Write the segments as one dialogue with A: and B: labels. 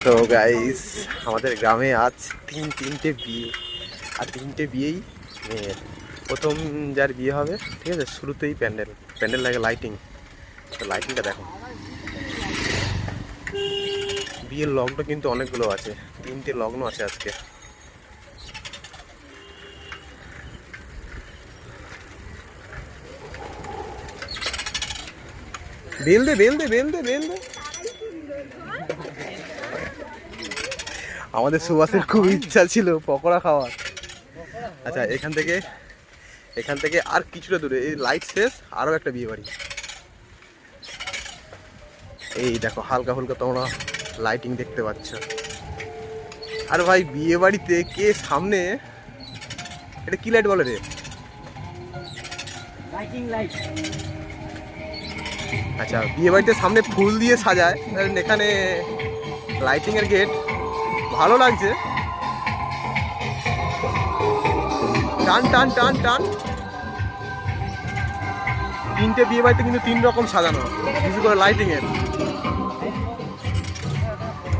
A: তো গাইস, আমাদের গ্রামে আজ তিনটে বিয়ে, আর তিনটে বিয়েই মেয়ের। প্রথম যার বিয়ে হবে, ঠিক আছে, শুরুতেই প্যান্ডেল লাগে লাইটিং। তো লাইটিংটা দেখো, বিয়ের লগ্ন কিন্তু অনেকগুলো আছে, তিনটে লগ্ন আছে আজকে। বেল দে বেল দে বেল দে বেল দে। আমাদের সুভাষের খুব ইচ্ছা ছিল পকোড়া খাওয়ার। আচ্ছা, এখান থেকে আর কিছুটা দূরে, এই লাইট শেষ, আরও একটা বিয়ে বাড়ি। এই দেখো, হালকা হালকা তোমরা লাইটিং দেখতে পাচ্ছ। আর ভাই, বিয়ে বাড়িতে কে সামনে, এটা কি লাইট বলে রে? আচ্ছা, বিয়ে বাড়িতে সামনে ফুল দিয়ে সাজায়, এখানে লাইটিং এর গেট, ভালো লাগছে। টান টান টান টান। তিনটে বিয়ে বাড়িতে কিন্তু তিন রকম সাজানো, বিশেষ করে লাইটিং এর।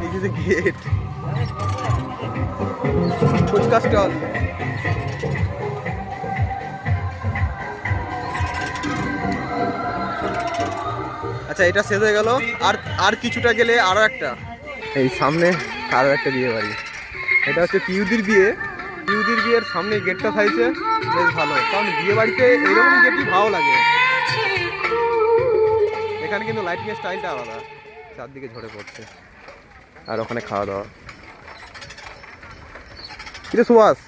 A: এই যে গেট, ফুচকা স্টল। আচ্ছা, এটা শেষ হয়ে গেল, আর কিছুটা গেলে আরো একটা, এই সামনে আরো একটা বিয়ে বাড়ি। এটা হচ্ছে পিউদির বিয়ে। পিউদির বিয়ের সামনে গেটটা থাকছে, বেশ ভালো, কারণ বিয়ে বাড়িতে এরকম গেটই ভালো লাগে। এখানে কিন্তু লাইটিং এর স্টাইলটা আলাদা, চারদিকে ঝরে পড়ছে, আর ওখানে খাওয়া দাওয়া। কিরে সুভাষ,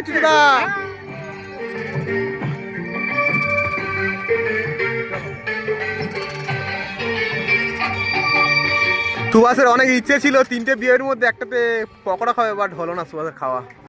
A: চিন্তা সুভাষের অনেক ইচ্ছে ছিল তিনটে বিয়ের মধ্যে একটাতে পকোড়া খাওয়া, বাট হলো না সুভাষের খাওয়া।